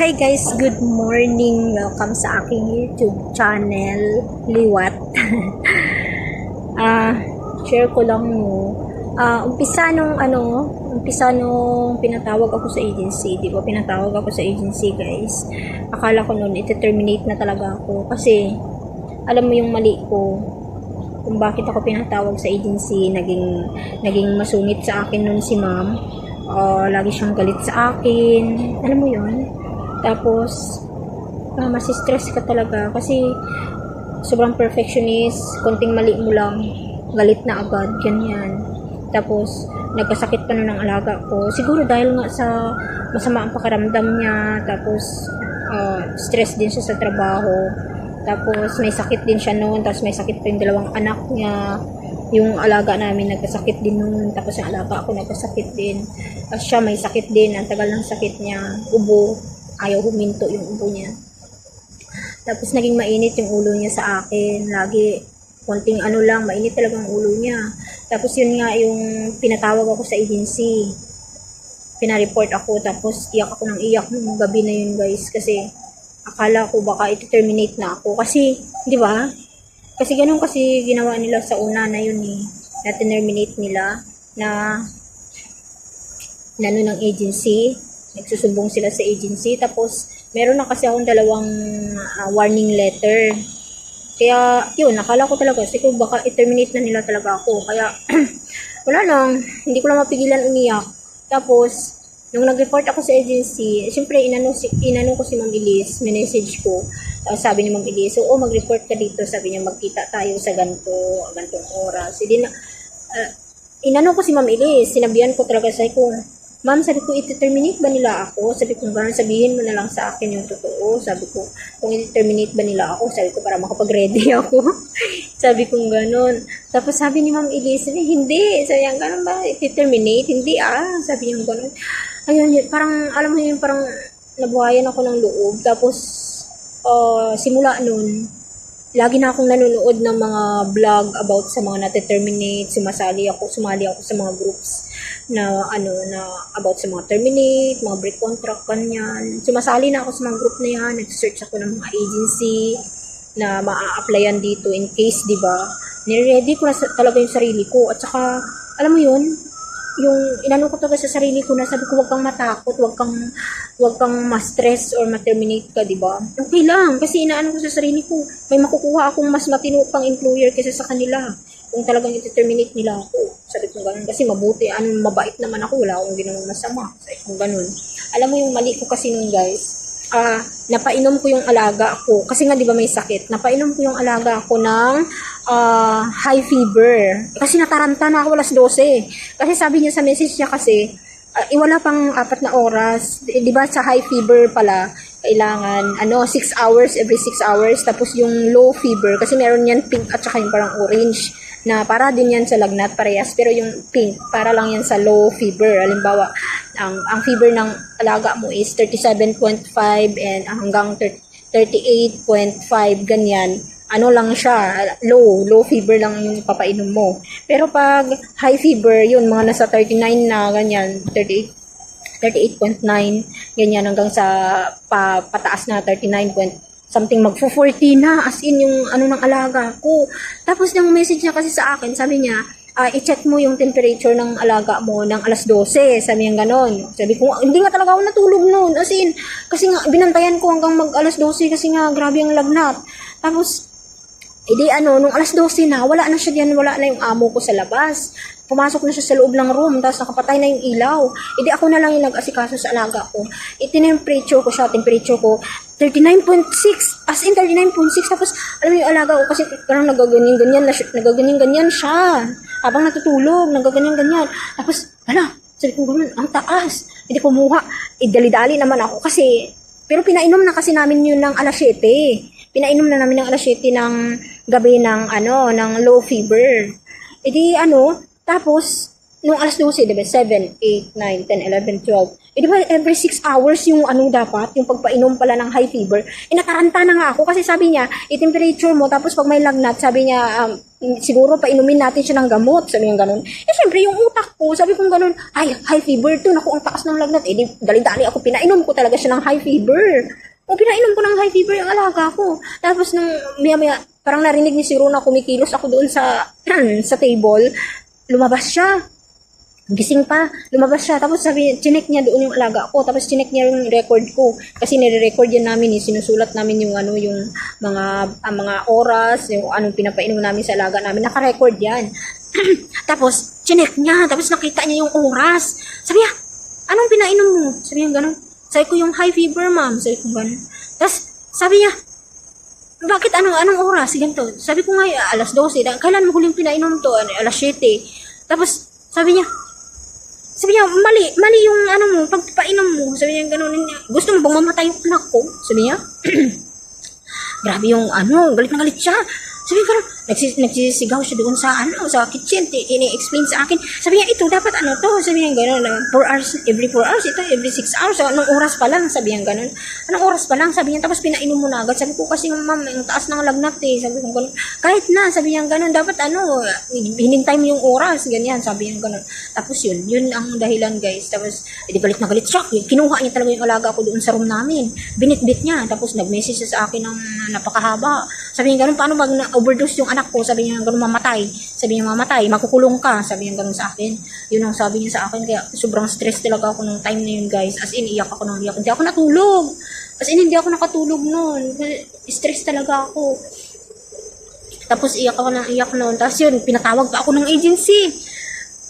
Hi guys, good morning. Welcome sa aking YouTube channel, Liwat. Share ko lang umpisa nung pinatawag ako sa agency, di ba? Pinatawag ako sa agency, guys. Akala ko noon ite-terminate na talaga ako kasi alam mo yung mali ko kung bakit ako pinatawag sa agency. Naging masungit sa akin noon si ma'am. Lagi siyang galit sa akin. Alam mo yun? Tapos, masistress ka talaga kasi sobrang perfectionist, konting mali mo lang, galit na agad, ganyan. Tapos, nagkasakit pa nun ng alaga ko. Siguro dahil nga sa masama ang pakiramdam niya, tapos stress din siya sa trabaho. Tapos, may sakit din siya noon, tapos may sakit pa yung dalawang anak niya. Yung alaga namin nagkasakit din noon, tapos yung alaga ako nagkasakit din. Tapos siya may sakit din, ang tagal ng sakit niya, ubo. Ayaw huminto yung ubo niya. Tapos naging mainit yung ulo niya sa akin. Lagi, konting lang, mainit talaga ang ulo niya. Tapos yun nga yung pinatawag ako sa agency. Pinareport ako, tapos iyak ako ng iyak nung gabi na yun, guys. Kasi akala ko baka iti-terminate na ako. Kasi, di ba? Kasi ganun kasi ginawa nila sa una na yun na terminate nila na ng agency. Nagsusumbong sila sa agency. Tapos, meron na kasi akong dalawang warning letter. Kaya, yun, nakala ko talaga. Kasi kung baka i-terminate na nila talaga ako. Kaya, wala lang. Hindi ko lang mapigilan umiyak. Tapos, nung nag-report ako sa agency, siyempre, inano ko si Ma'am Elise, minessage ko. Sabi ni Ma'am Elise, oo, mag-report ka dito. Sabi niya, magkita tayo sa gantong oras. Hindi na, inano ko si Ma'am Elise, sinabihan ko talaga sa ko, Ma'am, sabi ko, iti-terminate ba nila ako? Sabi ko, gano'n, sabihin mo na lang sa akin yung totoo. Sabi ko, kung iti-terminate ba nila ako? Sabi ko, para makapag-ready ako. Sabi ko, gano'n. Tapos sabi ni Ma'am Elise, hindi. Sabi niya, gano'n ba? Iti-terminate? Hindi Sabi niya, gano'n. Ayun, parang, alam mo yun, parang nabuhayan ako ng loob. Tapos, simula nun, lagi na akong nanonood ng mga vlog about sa mga nate-terminate, sumali ako sa mga groups na about sa mga terminate, mga break contract, kanyan. Sumasali na ako sa mga group na yan, nag-search ako ng mga agency na maa-applyan dito in case, di ba? Nire-ready ko na talaga yung sarili ko. At saka, alam mo yun, yung inano ko talaga sa sarili ko na sabi ko, wag kang matakot, wag kang ma-stress or ma-terminate ka, di ba? Okay lang, kasi inaano ko sa sarili ko, may makukuha akong mas matino pang employer kaysa sa kanila. Kung talagang i-terminate nila ako. Sabi ko ganun, kasi mabuti, mabait naman ako, wala akong ginawang masama. Sabi ko ganun. Alam mo yung mali ko kasi nun, guys, napainom ko yung alaga ko, kasi nga di ba may sakit, napainom ko yung alaga ko ng high fever, kasi nataranta na ako alas 12, kasi sabi niya sa message niya kasi, wala pang 4 na oras, di ba sa high fever pala, kailangan, 6 hours, every 6 hours, tapos yung low fever, kasi meron yan pink at saka yung parang orange, na para din yan sa lagnat, parehas, pero yung pink, para lang yan sa low fever. Halimbawa, ang fever ng alaga mo is 37.5 and hanggang 38.5, ganyan. Lang siya, low fever lang yung papainom mo. Pero pag high fever, yun, mga nasa 39 na, ganyan, 38.9, ganyan, hanggang sa pataas na 39 something, magfo-40 na, as in yung ng alaga ko. Tapos yung message niya kasi sa akin, sabi niya, i-check mo yung temperature ng alaga mo ng alas 12, sabi niya ganon. Sabi ko, hindi nga talaga ako natulog noon, as in, kasi nga, binantayan ko hanggang mag alas 12 kasi nga, grabe ang lagnat. Tapos, nung alas 12 na, wala na siya diyan, wala na yung amo ko sa labas. Pumasok na siya sa loob ng room, tapos nakapatay na yung ilaw. Ako na lang yung nag-asikaso sa alaga ko. Temperature ko, 39.6, as in 39.6, tapos, alam mo yung alaga ko, kasi parang nagaganyan siya. Habang natutulog, nagaganyan. Tapos, sabi ko, ang taas. Hindi kumuha. Dali-dali naman ako, kasi, pero pinainom na kasi namin yun ng alas 7. Pinainom na namin ng alas 7 ng gabi ng low fever. Tapos, nung alas 12, diba, 7, 8, 9, 10, 11, 12. Diba, every 6 hours yung dapat, yung pagpainom pala ng high fever. Nataranta na nga ako kasi sabi niya, i-temperature mo, tapos pag may lagnat, sabi niya, siguro painumin natin siya ng gamot, sabi niya ganun. Eh, syempre, yung utak ko, sabi kong ganun, ay, high fever to, naku, ang taas ng lagnat. Eh, di, dali-dali ako, pinainom ko talaga siya ng high fever. O, pinainom ko ng high fever yung alaga ko. Tapos, nung maya-maya, parang narinig ni si Rona, kumikilos ako doon sa, sa table, lumabas siya. Gising pa, lumabas siya. Tapos sabi, chinek niya doon yung alaga ko. Tapos chinek niya yung record ko. Kasi nire-record yan namin, sinusulat namin yung ano, yung mga oras, yung anong pinapainom namin sa alaga namin. Naka-record yan. Tapos, chinek niya. Tapos nakita niya yung oras. Sabi niya, anong pinainom mo? Sabi niya gano'n. Sabi ko yung high fever, ma'am. Sabi ko gano'n. Tapos, sabi niya, bakit anong oras? Ganito. Sabi ko nga, alas 12. Kailan mo huling pinainom to? Alas 7. Tapos, sabi niya, mali yung ano mo, pagpainom mo. Sabi niya, gano'n. Gusto mo bang mamatay yung anak ko? Sabi niya, grabe yung ano, galit na galit siya. Sabi ko, nagsisigaw siya doon sa sa kitchen, ini-explain sa akin. Sabi niya, ito dapat ano to? Sabi niya gano'n, 4 hours, every 4 hours, ito every 6 hours. So, anong oras pa lang? Sabi niya gano'n. Anong oras pa lang? Sabi niya, tapos pinainom mo na agad. Sabi ko, kasi ma'am, yung taas ng lagnat eh. Sabi ko gano'n, kahit na, sabi niya gano'n, dapat ano, hinintay mo yung oras, ganyan. Sabi niya gano'n. Tapos yun ang dahilan guys. Tapos, edi galit na galit siya. Kinuha niya talaga yung alaga ko doon sa room namin. Binitbit niya. Tapos nag-message siya sa akin ng napakahaba. Sabi niya gano'n, paano pag na-overdose yung anak ko? Sabi niya gano'n, mamatay. Sabi niya mamatay, makukulong ka. Sabi niya gano'n sa akin. Yun ang sabi niya sa akin. Kaya sobrang stress talaga ako nung time na yun guys. As in, iyak ako nung iyak. Hindi ako natulog. As in, hindi ako nakatulog noon. Stress talaga ako. Tapos iyak ako ng iyak noon. Tapos yun, pinatawag pa ako ng agency.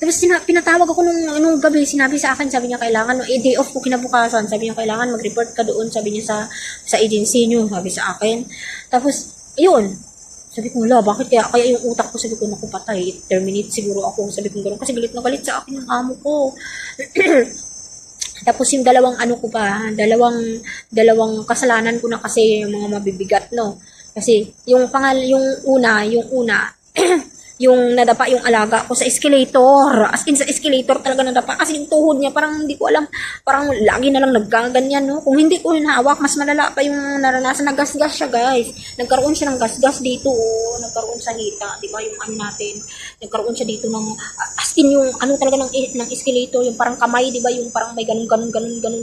Tapos pinatawag ako nung gabi, sinabi sa akin, sabi niya kailangan, day off ko kinabukasan, sabi niya kailangan mag-report ka doon, sabi niya sa agency niyo, sabi sa akin. Tapos, yun, sabi ko, wala, bakit kaya yung utak ko, sabi ko, naku patay, terminate siguro ako, sabi ko gano'n, kasi galit na galit sa akin yung amo ko. Tapos yung dalawang dalawang kasalanan ko na kasi yung mga mabibigat, no? Kasi yung una, yung nadapa yung alaga ko sa escalator. As in, sa escalator talaga nadapa. Kasi yung tuhod niya, parang hindi ko alam, parang lagi na lang naggaganyan, no? Kung hindi ko hinahawak, mas malala pa yung naranasan. Naggasgas siya, guys. Nagkaroon siya ng gasgas dito, oh. Nagkaroon sa hita, di ba, yung ano natin. Nagkaroon siya dito ng, as in, yung ano talaga ng escalator, yung parang kamay, di ba, yung parang may ganun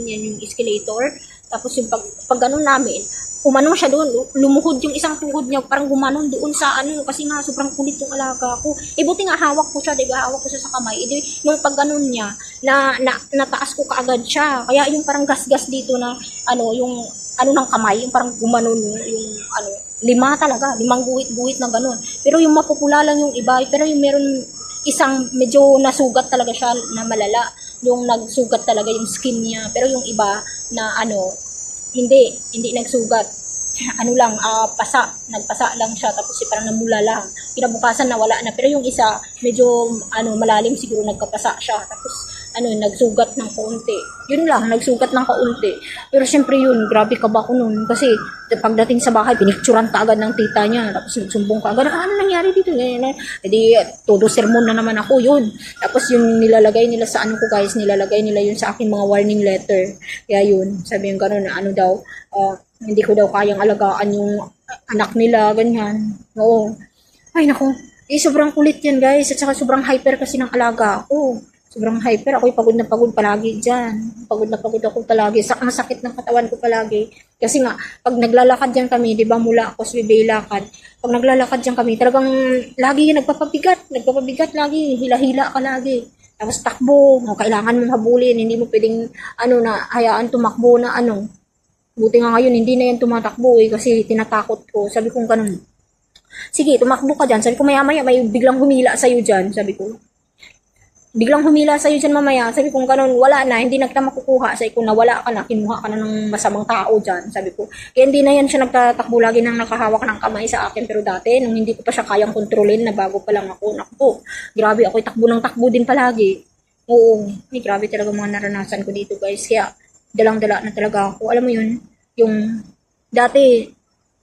yan, yung escalator. Tapos yung pag ganun namin, umano siya doon, lumuhod yung isang tuhod niya, parang gumanon doon sa ano, kasi nga sobrang kulit yung alaga ko. Eh buti nga hawak ko siya, diba? Hawak ko siya sa kamay. Eh yung pag ganon niya, nataas ko kaagad siya. Kaya yung parang gas-gas dito na, ano, yung ano ng kamay, yung parang gumanon yung ano, limang guhit na ganon. Pero yung mapupula lang yung iba, pero yung meron isang medyo nasugat talaga siya na malala. Yung nagsugat talaga yung skin niya. Pero yung iba na ano, hindi nagsugat. Ano lang, nagpasa lang siya, tapos parang namula lang. Kinabukasan nawala na, pero yung isa medyo ano malalim siguro nagkapasa siya. Tapos ano, nagsugat ng kaunti. Yun lang, nagsugat ng kaunti. Pero syempre yun, grabe ka ba ako nun? Kasi pagdating sa bahay, pinicturan ka agad ng tita niya. Tapos nagsumbong ka agad, ano nangyari dito? Edi, todo sermon na naman ako yun. Tapos yung nilalagay nila sa ano ko guys, nilalagay nila yun sa akin mga warning letter. Kaya yun, sabi yung gano'n, ano daw, hindi ko daw kayang alagaan yung anak nila, ganyan. Oo. Ay, naku. Sobrang kulit yan guys. At saka sobrang hyper kasi ng alaga ako. Sobrang hyper. Ako'y pagod na pagod palagi dyan. Pagod na pagod ako palagi. Ang sakit ng katawan ko palagi. Kasi nga, pag naglalakad dyan kami, di ba mula ako sa lakad, pag naglalakad dyan kami, talagang lagi nagpapabigat lagi. Hila-hila ka lagi. Tapos takbo. Kailangan mong habulin. Hindi mo pwedeng, na hayaan tumakbo na Buti nga ngayon, hindi na yan tumatakbo kasi tinatakot ko. Sabi ko ganun. Sige, tumakbo ka dyan. Sabi ko maya-maya, may biglang humila sa'yo dyan. Sabi ko, biglang humila sa'yo dyan mamaya. Sabi ko ganun, wala na, hindi na kita makukuha. Sabi ko, nawala ka na, kinuha ka na ng masamang tao dyan. Sabi ko, kaya hindi na yan siya nagtatakbo lagi nang nakahawak ng kamay sa akin. Pero dati, nung hindi ko pa siya kayang kontrolin, na bago pa lang ako, naku, grabe, ako'y takbo ng takbo din palagi. Oo, grabe talaga mga naranasan ko dito guys. Kaya, dalang-dala na talaga ako. Alam mo yun, yung dati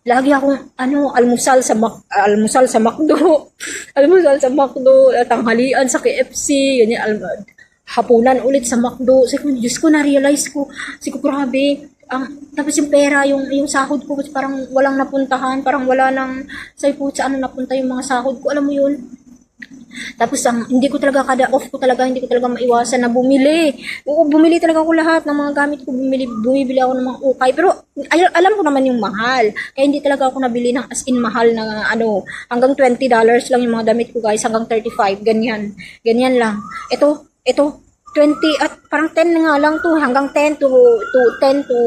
lagi akong almusal sa McDo. Almusal sa McDo, tanghalian sa KFC, ganyan, hapunan ulit sa McDo. Sabi ko, Diyos ko, na-realize ko. Sabi ko, grabe, Tapos yung pera, yung sahod ko, parang walang napuntahan, parang wala nang, say po sa ano napunta yung mga sahod ko, alam mo yun. Tapos hindi ko talaga kada off ko talaga, hindi ko talaga maiwasan na bumili. Oo, bumili talaga ako lahat ng mga gamit ko, bumibili ako ng mga ukay. Pero alam ko naman yung mahal. Kaya hindi talaga ako nabili ng as in mahal na ano, hanggang $20 lang yung mga damit ko guys, hanggang 35, ganyan. Ganyan lang. Ito 20 at parang 10 na nga lang to, hanggang 10 to 10 to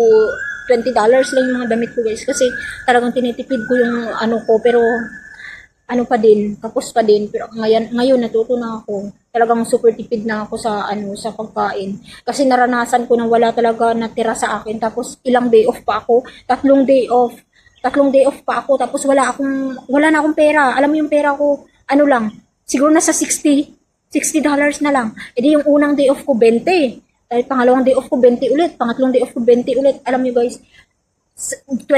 $20 lang yung mga damit ko guys kasi talagang tinitipid ko yung ano ko pero ano pa din, kapos pa din. Pero ngayon natuto na ako. Talagang super tipid na ako sa ano sa pagkain. Kasi naranasan ko na wala talaga natira sa akin. Tapos ilang day off pa ako. Tatlong day off. Tatlong day off pa ako. Tapos wala na akong pera. Alam mo yung pera ko, ano lang, siguro nasa $60 na lang. E di yung unang day off ko, 20. Dahil pangalawang day off ko, 20 ulit. Pangatlong day off ko, 20 ulit. Alam niyo guys, $20,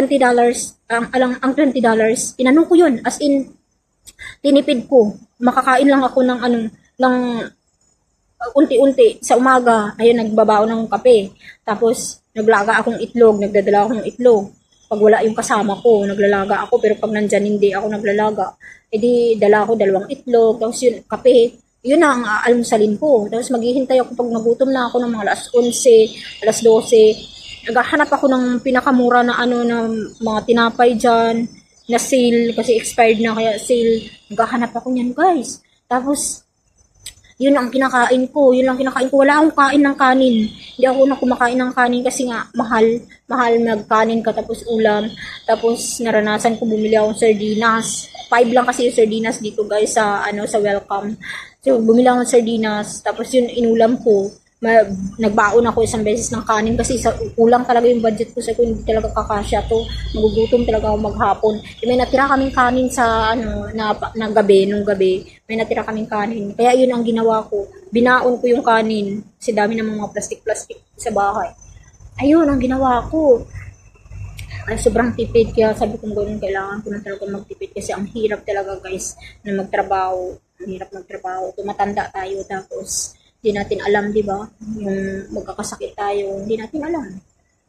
ang $20, inano ko yun. As in, tinipid ko. Makakain lang ako ng ano, ng unti-unti sa umaga. Ayun, nagbabao ng kape. Tapos, naglaga akong itlog, nagdadala ako ng itlog. Pag wala yung kasama ko, naglalaga ako. Pero pag nandyan, hindi ako naglalaga. E di, dala ako 2 itlog. Tapos yun, kape. Yun na ang aalmusalin ko. Tapos maghihintay ako pag nagutom na ako ng mga alas 11, alas 12. Naghahanap ako ng pinakamura na ano na mga tinapay dyan na sale kasi expired na kaya sale. Naghahanap ako niyan guys. Tapos yun ang kinakain ko. Yun lang kinakain ko. Wala akong kain ng kanin. Hindi ako na kumakain ng kanin kasi nga mahal. Mahal magkanin ka tapos ulam. Tapos naranasan ko bumili akong sardinas. 5 lang kasi yung sardinas dito guys sa ano sa Welcome. So bumili ako ng sardinas. Tapos yun inulam ko. Nagbaon ako isang beses ng kanin kasi kulang talaga yung budget ko sa hindi talaga kakasya to, magugutom talaga ako maghapon. May natira kaming kanin sa ano na gabi, nung gabi may natira kaming kanin, kaya yun ang ginawa ko, binaon ko yung kanin kasi dami ng mga plastic sa bahay. Ayun ang ginawa ko. Ay, sobrang tipid kaya sabi kong ganoon, kailangan ko na talaga magtipid kasi ang hirap talaga guys na magtrabaho, ang hirap magtrabaho, tumatanda tayo tapos hindi natin alam, di ba? Yung magkakasakit tayo, hindi natin alam.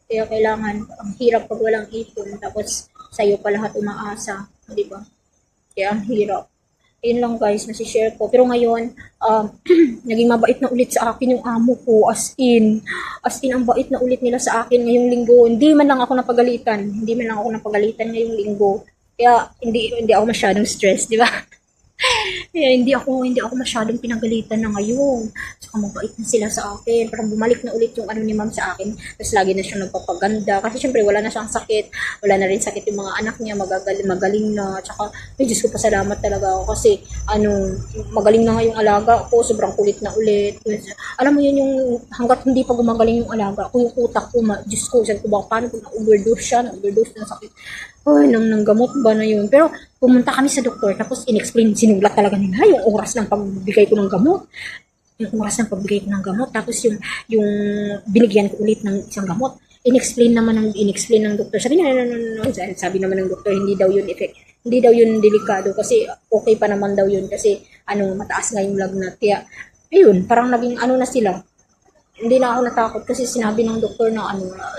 Kaya kailangan, ang hirap pag walang ipon, tapos sa'yo pa lahat umaasa, di ba? Kaya ang hirap. Yun lang guys, nasi-share ko. Pero ngayon, naging mabait na ulit sa akin yung amo ko, as in. As in, ang bait na ulit nila sa akin ngayong linggo. Hindi man lang ako napagalitan. Hindi man lang ako napagalitan ngayong linggo. Kaya, hindi ako masyadong stress, di ba? Kaya hindi ako masyadong pinagalitan na ngayon. Saka mabait na sila sa akin. Parang bumalik na ulit yung ano ni ma'am sa akin. Tapos lagi na siyang nagpapaganda. Kasi syempre wala na siyang sakit. Wala na rin sakit yung mga anak niya. Magaling na. Tsaka, ay Diyos ko, pasalamat talaga ako. Kasi, magaling na nga yung alaga ko. Sobrang kulit na ulit. Alam mo yun yung hanggat hindi pa gumagaling yung alaga ko, yung utak ko, Diyos ko, sabi ko ba, paano kung na-overdose siya, na-overdose na sakit. Ay, nang gamot ba na yun? Pero, pumunta kami sa doktor, tapos in-explain, sinulat talaga nila yung oras ng pagbigay ko ng gamot. Yung oras ng pagbigay ko ng gamot, tapos yung binigyan ko ulit ng isang gamot. In-explain ng doktor. Sabi niya, no. Sabi naman ng doktor, hindi daw yun delikado kasi okay pa naman daw yun kasi mataas nga yung lagnat. Kaya, ayun, parang naging na sila. Hindi na ako natakot kasi sinabi ng doktor na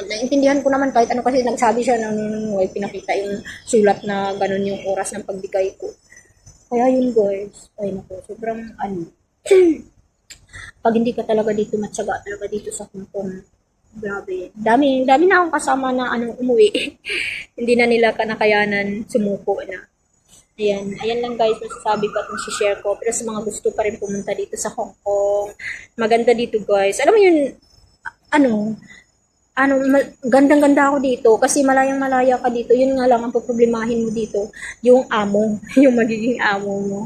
naintindihan ko naman kahit kasi nagsabi siya na ay pinakita yung sulat na ganun yung oras ng pagbigay ko. Kaya yun guys, ay nako, sobrang pag hindi ka talaga dito matyaga talaga dito sa Hong Kong, grabe. Dami na akong kasama na umuwi. Hindi na nila kanakayanan, sumuko na. Ayan lang guys, masasabi ko at share ko. Pero sa mga gusto pa rin pumunta dito sa Hong Kong, maganda dito guys. Alam mo yun, gandang-ganda ako dito kasi malayang-malaya ka dito. Yun nga lang ang problemahin mo dito, yung amo, yung magiging amo mo.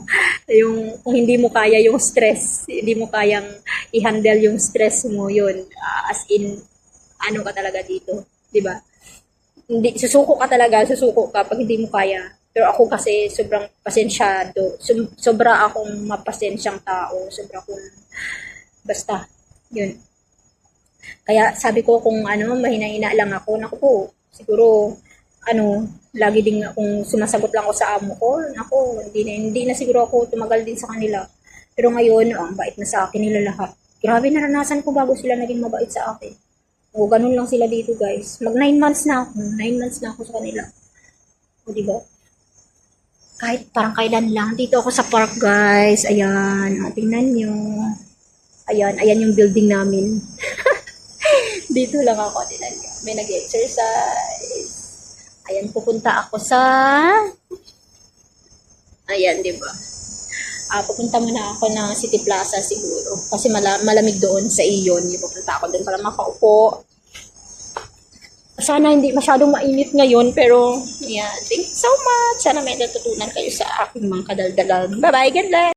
Yung kung hindi mo kaya yung stress, hindi mo kayang i-handle yung stress mo, yun. As in, ka talaga dito, 'di ba? Hindi susuko ka pag hindi mo kaya. Pero ako kasi sobrang pasensyado. Sobra akong mapasensyang tao. Sobra akong basta. Yun. Kaya sabi ko kung mahina-hina lang ako. Naku po, siguro lagi din akong sumasagot lang ako sa amo ko. Naku, hindi na siguro ako tumagal din sa kanila. Pero ngayon, ang bait na sa akin nila lahat. Grabe naranasan ko bago sila naging mabait sa akin. O, ganun lang sila dito, guys. Mag 9 months na ako. 9 months na ako sa kanila. O, diba? Kahit parang kailan lang. Dito ako sa park, guys. Ayan. O, tingnan nyo. Ayan. Ayan yung building namin. Dito lang ako. Tingnan nyo. May nag-exercise. Ayan, pupunta ako sa... Ayan, diba? Pupunta muna ako ng City Plaza siguro. Kasi malamig doon sa Iyon. Pupunta ako doon para makaupo. Sana hindi masyadong mainit ngayon. Pero, yeah, thank you so much. Sana may natutunan kayo sa aking mga kadaldalan. Bye-bye. God bless.